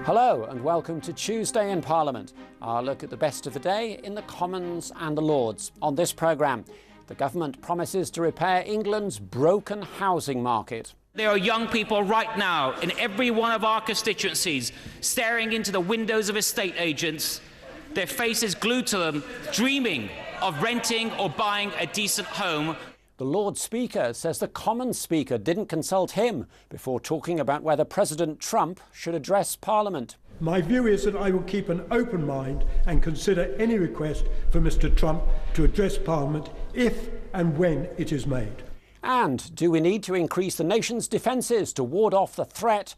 Hello and welcome to Tuesday in Parliament, our look at the best of the day in the Commons and the Lords. On this programme, the government promises to repair England's broken housing market. There are young people right now in every one of our constituencies staring into the windows of estate agents, their faces glued to them, dreaming of renting or buying a decent home. The Lord Speaker says the Commons Speaker didn't consult him before talking about whether President Trump should address Parliament. My view is that I will keep an open mind and consider any request for Mr Trump to address Parliament if and when it is made. And do we need to increase the nation's defences to ward off the threat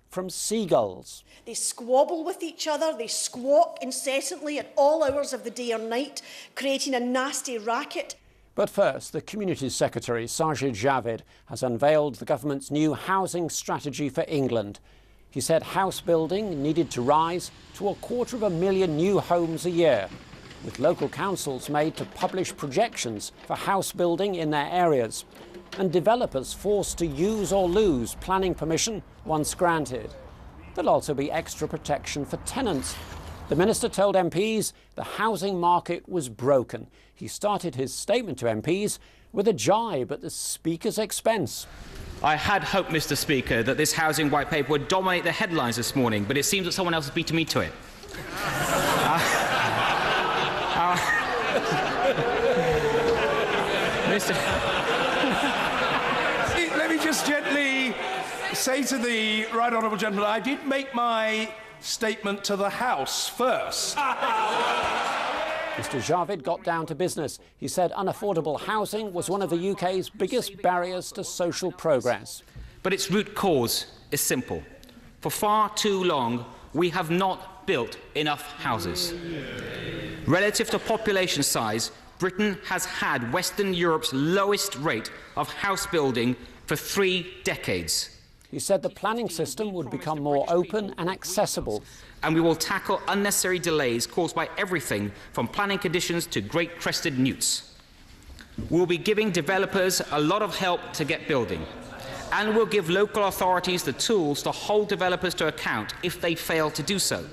from seagulls? They squabble with each other, they squawk incessantly at all hours of the day or night, creating a nasty racket. But first, the Communities Secretary, Sajid Javid, has unveiled the government's new housing strategy for England. He said house building needed to rise to 250,000 new homes a year, with local councils made to publish projections for house building in their areas, and developers forced to use or lose planning permission once granted. There'll also be extra protection for tenants. The Minister told MPs the housing market was broken. He started his statement to MPs with a jibe at the Speaker's expense. I had hoped, Mr Speaker, that this housing white paper would dominate the headlines this morning, but it seems that someone else has beaten me to it. Let me just gently say to the right honourable gentleman, I did make my statement to the House first. Mr Javid got down to business. He said unaffordable housing was one of the UK's biggest barriers to social progress. But its root cause is simple. For far too long, we have not built enough houses. Relative to population size, Britain has had Western Europe's lowest rate of house building for 3 decades. He said the planning system would become more open and accessible. And we will tackle unnecessary delays caused by everything from planning conditions to great-crested newts. We'll be giving developers a lot of help to get building, and we'll give local authorities the tools to hold developers to account if they fail to do so.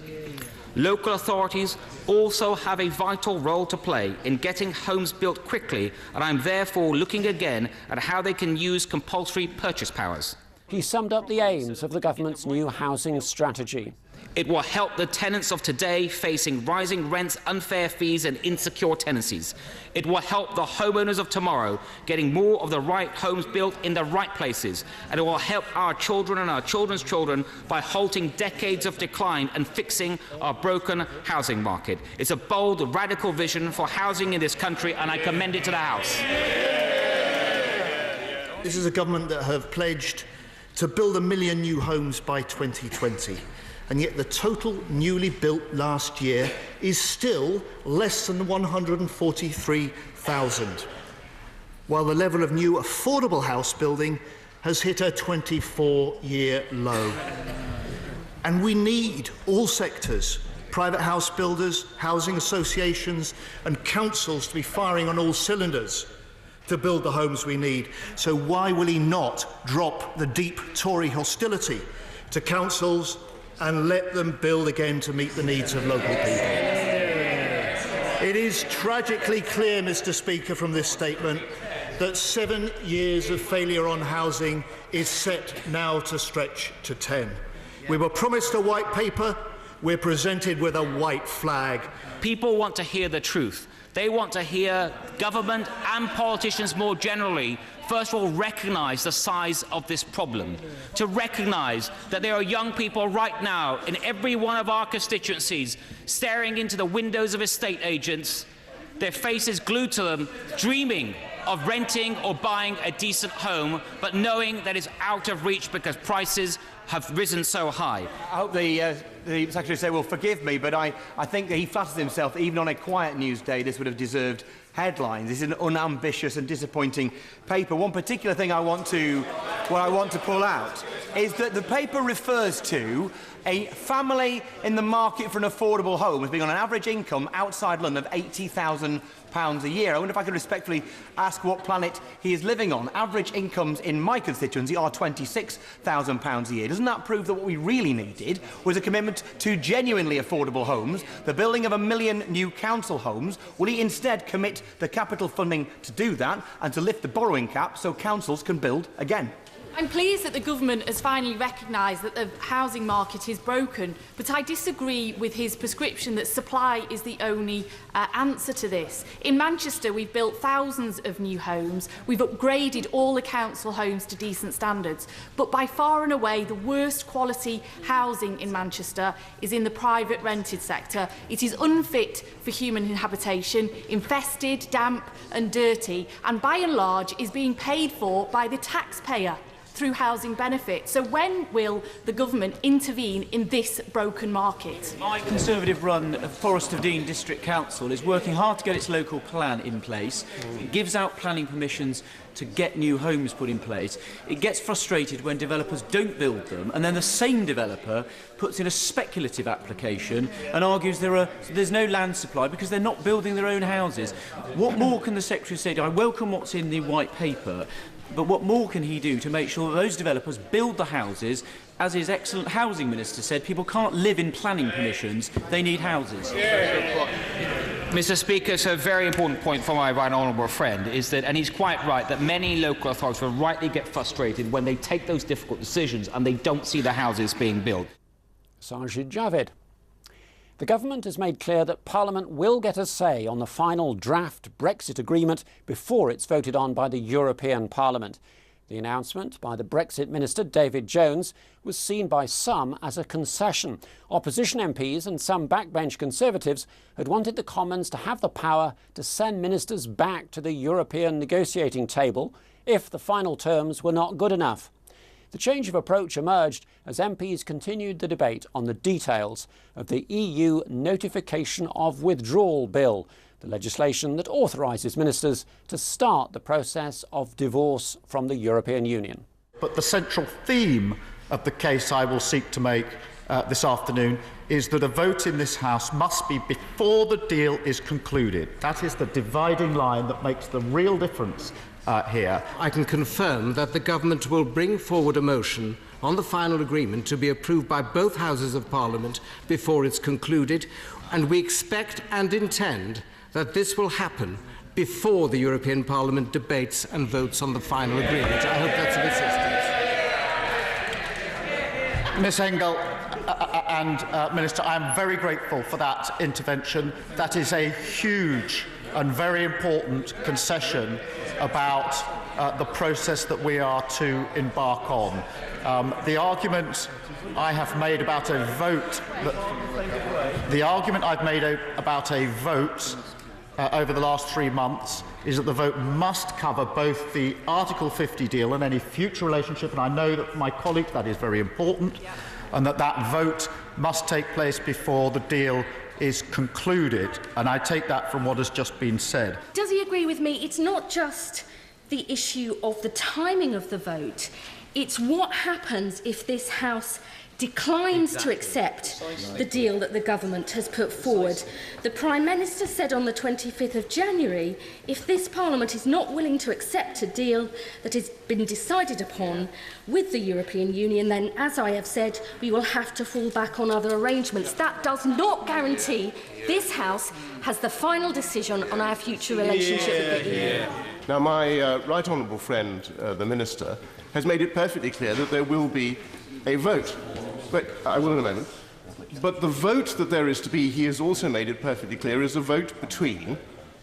Local authorities also have a vital role to play in getting homes built quickly, and I'm therefore looking again at how they can use compulsory purchase powers. He summed up the aims of the government's new housing strategy. It will help the tenants of today facing rising rents, unfair fees and insecure tenancies. It will help the homeowners of tomorrow getting more of the right homes built in the right places. And it will help our children and our children's children by halting decades of decline and fixing our broken housing market. It's a bold, radical vision for housing in this country, and I commend it to the House. This is a government that have pledged to build 1 million new homes by 2020. And yet the total newly built last year is still less than 143,000, while the level of new affordable house building has hit a 24-year low. And we need all sectors, private house builders, housing associations and councils to be firing on all cylinders to build the homes we need. So why will he not drop the deep Tory hostility to councils and let them build again to meet the needs of local people? It is tragically clear, Mr Speaker, from this statement that 7 years of failure on housing is set now to stretch to 10. We were promised a white paper, we're presented with a white flag. People want to hear the truth. They want to hear government and politicians more generally, first of all, recognise the size of this problem, to recognise that there are young people right now in every one of our constituencies staring into the windows of estate agents, their faces glued to them, dreaming of renting or buying a decent home, but knowing that it's out of reach because prices have risen so high. I hope the Secretary will forgive me, but I think that he flatters himself that even on a quiet news day this would have deserved headlines. This is an unambitious and disappointing paper. One particular thing I want to pull out is that the paper refers to a family in the market for an affordable home as being on an average income outside London of £80,000 a year. I wonder if I could respectfully ask what planet he is living on. Average incomes in my constituency are £26,000 a year. Doesn't that prove that what we really needed was a commitment to genuinely affordable homes, the building of 1 million new council homes? Will he instead commit the capital funding to do that and to lift the borrowing cap so councils can build again? I'm pleased that the government has finally recognised that the housing market is broken, but I disagree with his prescription that supply is the only answer to this. In Manchester, we've built thousands of new homes. We've upgraded all the council homes to decent standards. But by far and away, the worst quality housing in Manchester is in the private rented sector. It is unfit for human habitation, infested, damp and dirty, and by and large is being paid for by the taxpayer through housing benefits. So when will the government intervene in this broken market? My Conservative-run Forest of Dean District Council is working hard to get its local plan in place. It gives out planning permissions to get new homes put in place. It gets frustrated when developers don't build them, and then the same developer puts in a speculative application and argues there's no land supply because they're not building their own houses. What more can the Secretary say? I welcome what's in the White Paper, but what more can he do to make sure that those developers build the houses? As his excellent housing minister said, people can't live in planning permissions, they need houses. Mr. Speaker, it's a very important point for my right honourable friend, is that, and he's quite right, that many local authorities will rightly get frustrated when they take those difficult decisions and they don't see the houses being built. Sajid Javid. The government has made clear that Parliament will get a say on the final draft Brexit agreement before it's voted on by the European Parliament. The announcement by the Brexit Minister, David Jones, was seen by some as a concession. Opposition MPs and some backbench Conservatives had wanted the Commons to have the power to send ministers back to the European negotiating table if the final terms were not good enough. The change of approach emerged as MPs continued the debate on the details of the EU Notification of Withdrawal Bill, the legislation that authorises ministers to start the process of divorce from the European Union. But the central theme of the case I will seek to make this afternoon is that a vote in this House must be before the deal is concluded. That is the dividing line that makes the real difference here. I can confirm that the government will bring forward a motion on the final agreement to be approved by both Houses of Parliament before it's concluded, and we expect and intend that this will happen before the European Parliament debates and votes on the final agreement. I hope that's of assistance. Ms Engel and Minister, I am very grateful for that intervention. That is a huge and very important concession about the process that we are to embark on. The argument I have made about a vote, over the last 3 months is that the vote must cover both the Article 50 deal and any future relationship, and I know that for my colleagues that is very important, and that vote must take place before the deal is concluded, and I take that from what has just been said. Does he agree with me? It's not just the issue of the timing of the vote, it's what happens if this House declines to accept the deal that the government has put forward. The Prime Minister said on the 25th of January, if this Parliament is not willing to accept a deal that has been decided upon with the European Union, then, as I have said, we will have to fall back on other arrangements. That does not guarantee this House has the final decision on our future relationship with the EU. Now, my right honourable friend, the Minister, has made it perfectly clear that there will be a vote. But I will in a moment. But the vote that there is to be, he has also made it perfectly clear, is a vote between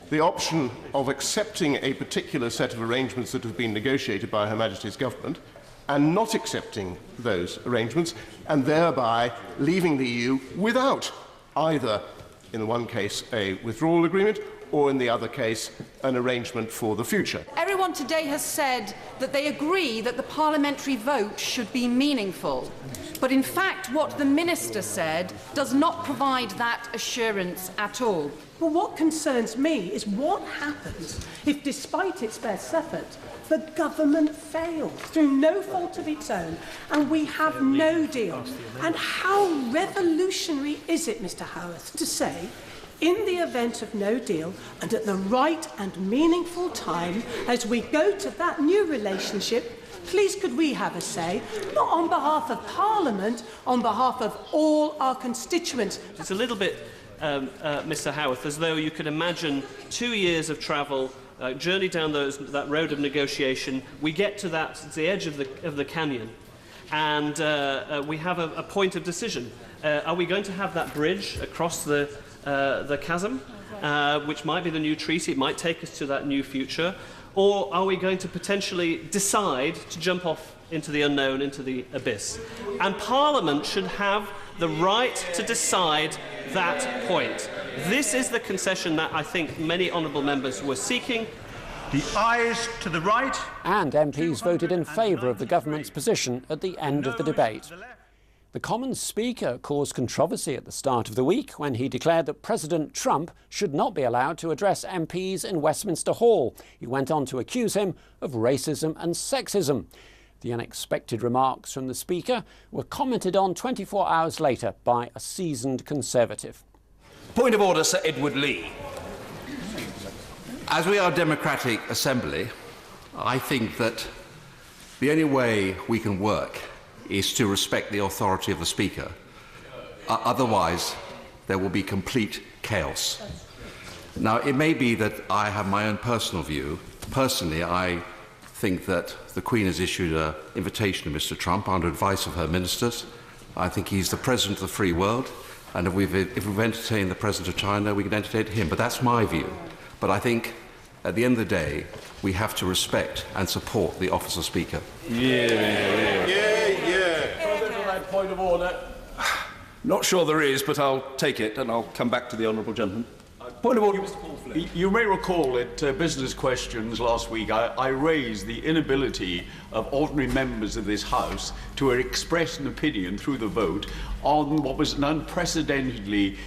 the option of accepting a particular set of arrangements that have been negotiated by Her Majesty's government and not accepting those arrangements, and thereby leaving the EU without either, in the one case, a withdrawal agreement, or in the other case, an arrangement for the future. Everyone today has said that they agree that the parliamentary vote should be meaningful. But in fact, what the Minister said does not provide that assurance at all. Well, what concerns me is what happens if, despite its best effort, the government fails through no fault of its own and we have no deal. And how revolutionary is it, Mr Howarth, to say, in the event of no deal and at the right and meaningful time, as we go to that new relationship, please could we have a say, not on behalf of Parliament, on behalf of all our constituents. It's a little bit, Mr Howarth, as though you could imagine 2 years of travel, journey down that road of negotiation. We get to the edge of the canyon, and we have a point of decision. Are we going to have that bridge across the chasm, which might be the new treaty? It might take us to that new future. Or are we going to potentially decide to jump off into the unknown, into the abyss? And Parliament should have the right to decide that point. This is the concession that I think many honourable members were seeking. The ayes to the right. And MPs voted in favour of the government's position at the end of the debate. The Commons Speaker caused controversy at the start of the week when he declared that President Trump should not be allowed to address MPs in Westminster Hall. He went on to accuse him of racism and sexism. The unexpected remarks from the Speaker were commented on 24 hours later by a seasoned Conservative. Point of order, Sir Edward Lee. As we are a democratic assembly, I think that the only way we can work is to respect the authority of the Speaker. Otherwise, there will be complete chaos. Now, it may be that I have my own personal view. Personally, I think that the Queen has issued an invitation to Mr Trump under advice of her ministers. I think he's the President of the free world, and if we've entertained the President of China, we can entertain him. But that's my view. But I think, at the end of the day, we have to respect and support the office of Speaker. Point of order. Not sure there is, but I'll take it and I'll come back to the honourable gentleman. Point of order. You may recall at Business Questions last week I raised the inability of ordinary members of this House to express an opinion through the vote on what was an unprecedentedly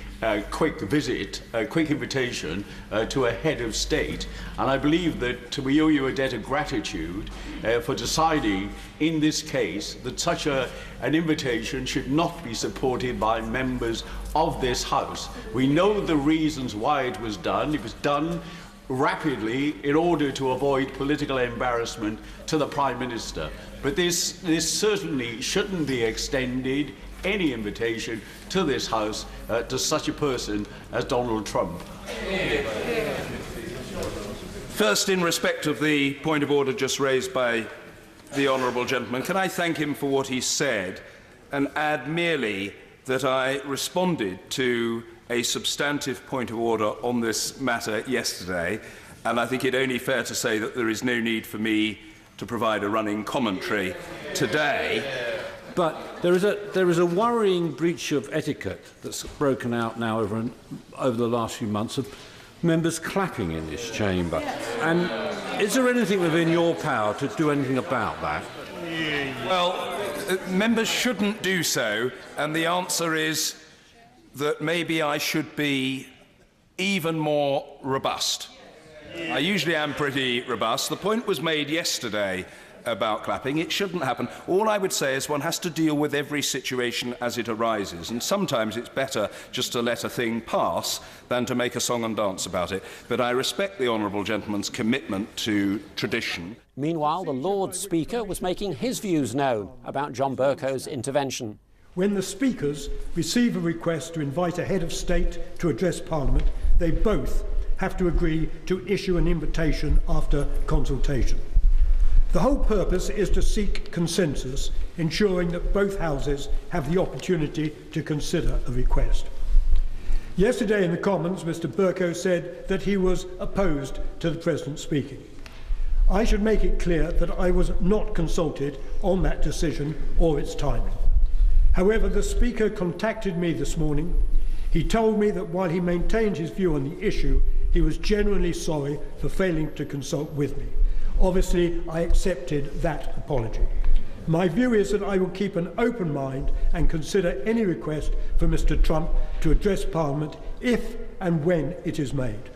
quick invitation to a head of state. And I believe that we owe you a debt of gratitude for deciding in this case that such an invitation should not be supported by members of this House. We know the reasons why it was done. It was done rapidly in order to avoid political embarrassment to the Prime Minister. But this certainly shouldn't be extended, any invitation to this House, to such a person as Donald Trump. First, in respect of the point of order just raised by the honourable gentleman, can I thank him for what he said and add merely that I responded to a substantive point of order on this matter yesterday, and I think it only fair to say that there is no need for me to provide a running commentary today. But there is a worrying breach of etiquette that's broken out now over the last few months of members clapping in this chamber. And is there anything within your power to do anything about that? Well, members shouldn't do so, and the answer is that maybe I should be even more robust. I usually am pretty robust. The point was made yesterday about clapping. It shouldn't happen. All I would say is one has to deal with every situation as it arises, and sometimes it's better just to let a thing pass than to make a song and dance about it. But I respect the honourable gentleman's commitment to tradition. Meanwhile, the Lord Speaker was making his views known about John Bercow's intervention. When the Speakers receive a request to invite a head of state to address Parliament, they both have to agree to issue an invitation after consultation. The whole purpose is to seek consensus, ensuring that both houses have the opportunity to consider a request. Yesterday in the Commons, Mr Bercow said that he was opposed to the President speaking. I should make it clear that I was not consulted on that decision or its timing. However, the Speaker contacted me this morning. He told me that while he maintained his view on the issue, he was genuinely sorry for failing to consult with me. Obviously, I accepted that apology. My view is that I will keep an open mind and consider any request for Mr Trump to address Parliament if and when it is made.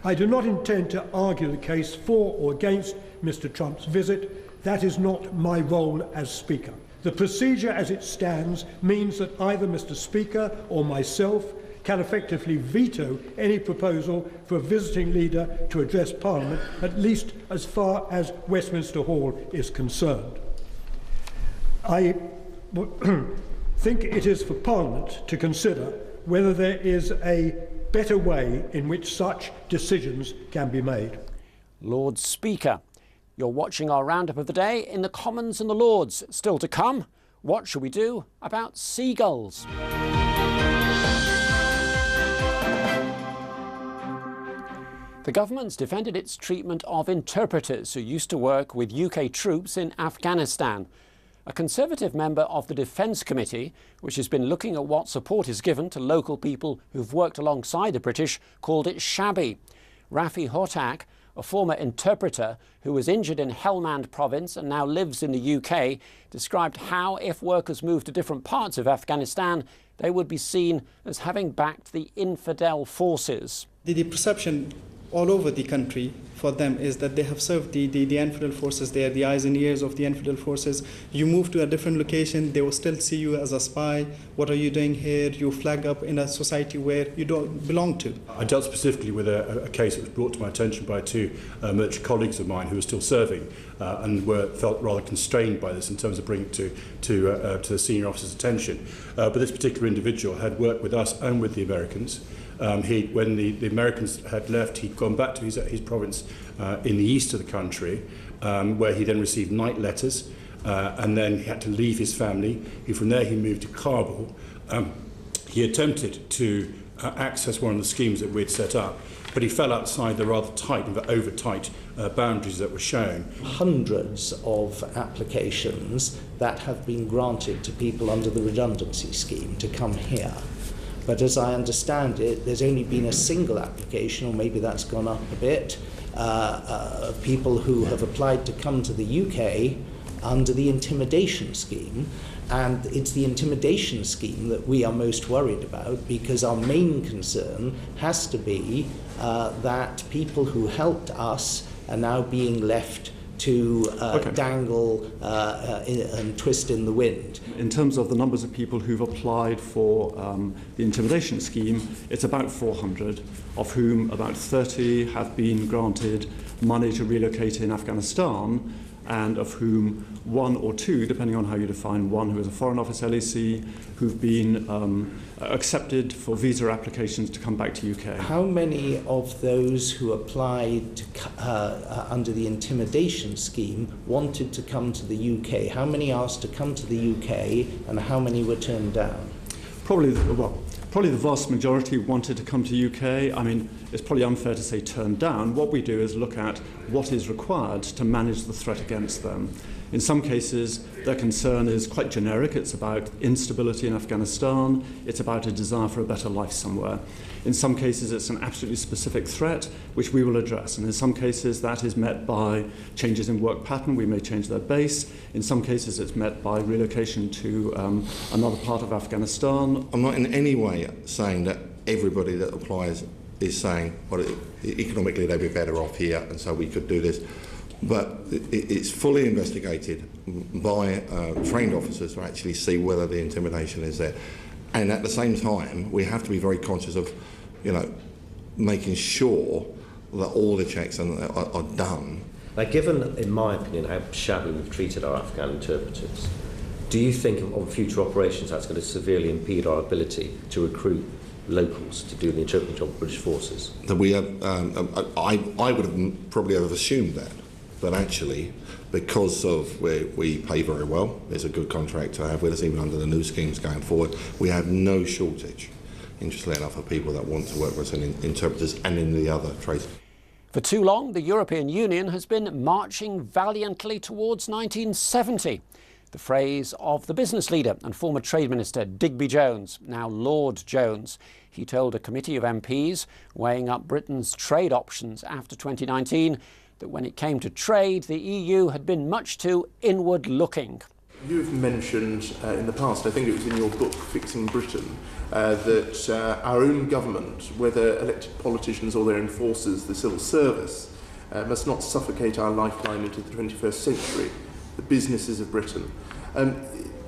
I do not intend to argue the case for or against Mr Trump's visit. That is not my role as Speaker. The procedure as it stands means that either Mr Speaker or myself can effectively veto any proposal for a visiting leader to address Parliament, at least as far as Westminster Hall is concerned. I think it is for Parliament to consider whether there is a better way in which such decisions can be made. Lord Speaker, you're watching our roundup of the day in the Commons and the Lords. Still to come, what shall we do about seagulls? The government's defended its treatment of interpreters who used to work with UK troops in Afghanistan. A Conservative member of the Defence Committee, which has been looking at what support is given to local people who've worked alongside the British, called it shabby. Rafi Hotak, a former interpreter who was injured in Helmand province and now lives in the UK, described how, if workers moved to different parts of Afghanistan, they would be seen as having backed the infidel forces. The perception all over the country for them is that they have served the infidel forces. They are the eyes and ears of the infidel forces. You move to a different location, they will still see you as a spy. What are you doing here? You flag up in a society where you don't belong to. I dealt specifically with a case that was brought to my attention by two military colleagues of mine who were still serving and felt rather constrained by this in terms of bringing it to the senior officer's attention. But this particular individual had worked with us and with the Americans. When the Americans had left, he'd gone back to his province in the east of the country, where he then received night letters, and then he had to leave his family. From there, he moved to Kabul. He attempted to access one of the schemes that we'd set up, but he fell outside the rather tight and over-tight boundaries that were shown. Hundreds of applications that have been granted to people under the redundancy scheme to come here. But as I understand it, there's only been a single application, or maybe that's gone up a bit, of people who have applied to come to the UK under the intimidation scheme. And it's the intimidation scheme that we are most worried about, because our main concern has to be that people who helped us are now being left to dangle and twist in the wind. In terms of the numbers of people who've applied for the intimidation scheme, it's about 400, of whom about 30 have been granted money to relocate in Afghanistan, and of whom one or two, depending on how you define one, who is a Foreign Office LEC, who've been accepted for visa applications to come back to UK. How many of those who applied under the intimidation scheme wanted to come to the UK? How many asked to come to the UK, and how many were turned down? Probably the vast majority wanted to come to UK. I mean, it's probably unfair to say turned down. What we do is look at what is required to manage the threat against them. In some cases, their concern is quite generic. It's about instability in Afghanistan. It's about a desire for a better life somewhere. In some cases, it's an absolutely specific threat, which we will address. And in some cases, that is met by changes in work pattern. We may change their base. In some cases, it's met by relocation to another part of Afghanistan. I'm not in any way saying that everybody that applies is saying, well, economically they'd be better off here, and so we could do this. But it's fully investigated by trained officers to actually see whether the intimidation is there. And at the same time, we have to be very conscious of, making sure that all the checks are done. Now, given, in my opinion, how shabby we've treated our Afghan interpreters, do you think on future operations that's going to severely impede our ability to recruit locals to do the interpreting job of British forces? That we have, I would have probably have assumed that. But actually, because of where we pay very well, there's a good contract to have with us, even under the new schemes going forward, we have no shortage, interestingly enough, of people that want to work with us in interpreters and in the other trades. For too long, the European Union has been marching valiantly towards 1970. The phrase of the business leader and former Trade Minister Digby Jones, now Lord Jones. He told a committee of MPs weighing up Britain's trade options after 2019 that when it came to trade, the EU had been much too inward-looking. You've mentioned in the past, I think it was in your book, Fixing Britain, that our own government, whether elected politicians or their enforcers, the civil service, must not suffocate our lifeline into the 21st century, the businesses of Britain.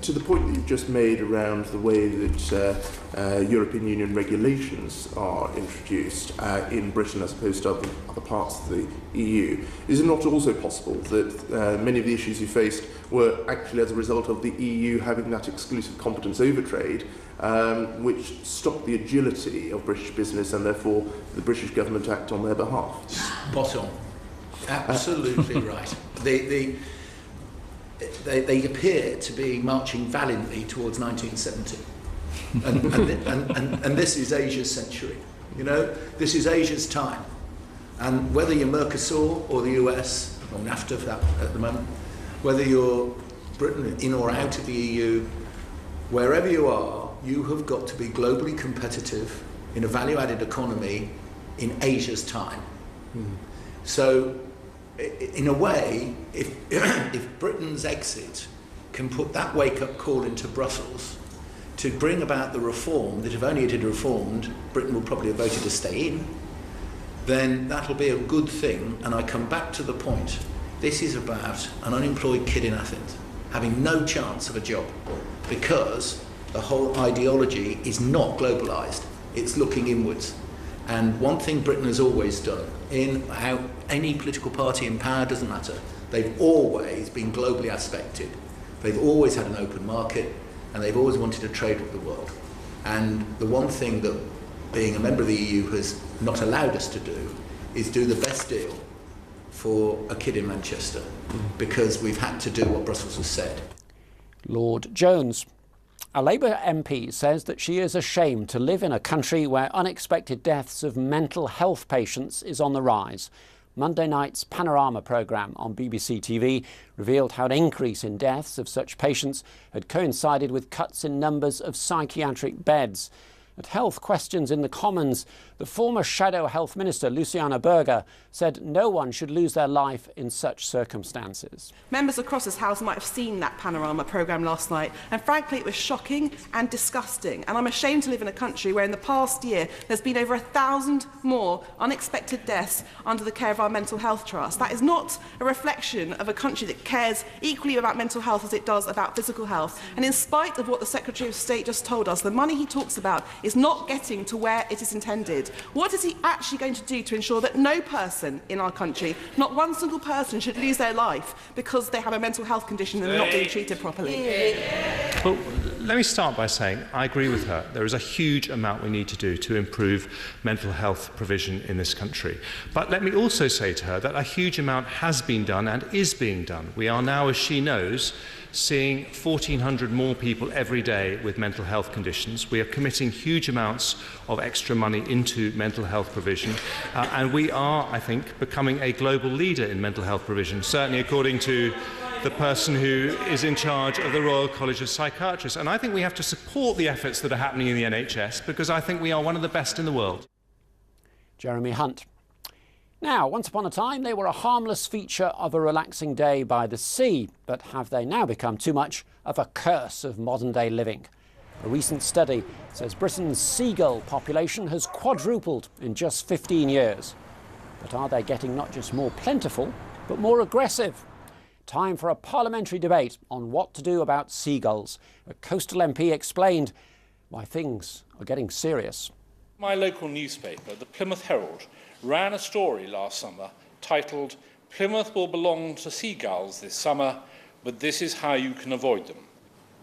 To the point that you've just made around the way that European Union regulations are introduced in Britain as opposed to other parts of the EU, is it not also possible that many of the issues you faced were actually as a result of the EU having that exclusive competence over trade, which stopped the agility of British business and therefore the British government act on their behalf? Spot on. Absolutely right. They appear to be marching valiantly towards 1970. And this is Asia's century. You know, this is Asia's time. And whether you're Mercosur or the US, or NAFTA for that at the moment, whether you're Britain in or out of the EU, wherever you are, you have got to be globally competitive in a value-added economy in Asia's time. So, in a way, if Britain's exit can put that wake-up call into Brussels to bring about the reform that if only it had reformed, Britain would probably have voted to stay in, then that'll be a good thing. And I come back to the point, this is about an unemployed kid in Athens having no chance of a job because the whole ideology is not globalised, it's looking inwards. And one thing Britain has always done, in how any political party in power, doesn't matter, they've always been globally aspected. They've always had an open market, and they've always wanted to trade with the world. And the one thing that being a member of the EU has not allowed us to do is do the best deal for a kid in Manchester, because we've had to do what Brussels has said. Lord Jones. A Labour MP says that she is ashamed to live in a country where unexpected deaths of mental health patients is on the rise. Monday night's Panorama programme on BBC TV revealed how an increase in deaths of such patients had coincided with cuts in numbers of psychiatric beds. At Health Questions in the Commons, the former Shadow Health Minister, Luciana Berger, said no one should lose their life in such circumstances. Members across this House might have seen that Panorama programme last night, and frankly it was shocking and disgusting. And I'm ashamed to live in a country where in the past year there's been over 1,000 more unexpected deaths under the care of our Mental Health Trust. That is not a reflection of a country that cares equally about mental health as it does about physical health. And in spite of what the Secretary of State just told us, the money he talks about is not getting to where it is intended. What is he actually going to do to ensure that no person in our country, not one single person, should lose their life because they have a mental health condition and they're not being treated properly? Well, let me start by saying I agree with her. There is a huge amount we need to do to improve mental health provision in this country. But let me also say to her that a huge amount has been done and is being done. We are now, as she knows, seeing 1,400 more people every day with mental health conditions. We are committing huge amounts of extra money into mental health provision, and we are, I think, becoming a global leader in mental health provision, certainly according to the person who is in charge of the Royal College of Psychiatrists. And I think we have to support the efforts that are happening in the NHS, because I think we are one of the best in the world. Jeremy Hunt. Now, once upon a time, they were a harmless feature of a relaxing day by the sea, but have they now become too much of a curse of modern-day living? A recent study says Britain's seagull population has quadrupled in just 15 years. But are they getting not just more plentiful, but more aggressive? Time for a parliamentary debate on what to do about seagulls. A coastal MP explained why things are getting serious. My local newspaper, the Plymouth Herald, ran a story last summer titled "Plymouth will belong to seagulls this summer, but this is how you can avoid them."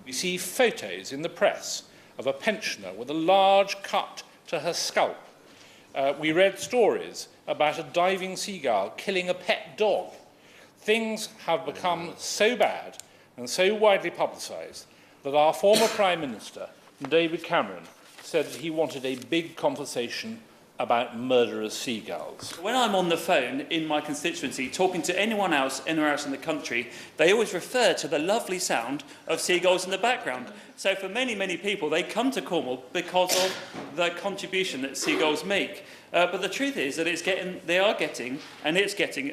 We see photos in the press of a pensioner with a large cut to her scalp. We read stories about a diving seagull killing a pet dog. Things have become so bad and so widely publicised that our former Prime Minister, David Cameron, said that he wanted a big conversation about murderous seagulls. When I'm on the phone in my constituency talking to anyone else anywhere else in the country, they always refer to the lovely sound of seagulls in the background. So for many, many people, they come to Cornwall because of the contribution that seagulls make. But the truth is that it's getting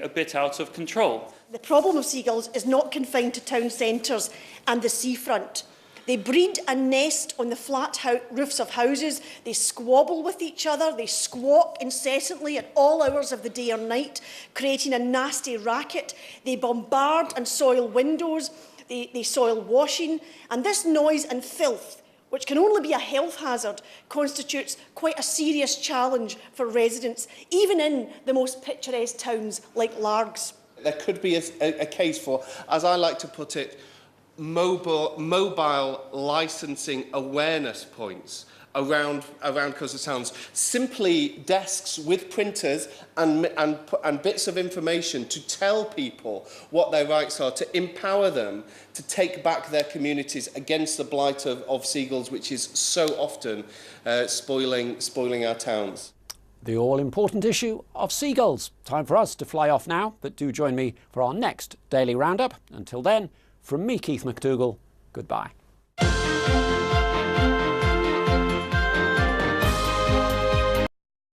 a bit out of control. The problem of seagulls is not confined to town centres and the seafront. They breed and nest on the flat roofs of houses, they squabble with each other, they squawk incessantly at all hours of the day or night, creating a nasty racket. They bombard and soil windows, they soil washing, and this noise and filth, which can only be a health hazard, constitutes quite a serious challenge for residents, even in the most picturesque towns like Largs. There could be a case for, as I like to put it, mobile licensing awareness points around coastal towns. Simply desks with printers and bits of information to tell people what their rights are, to empower them to take back their communities against the blight of seagulls, which is so often spoiling our towns. The all-important issue of seagulls. Time for us to fly off now, but do join me for our next Daily Roundup. Until then, from me, Keith McDougall, goodbye.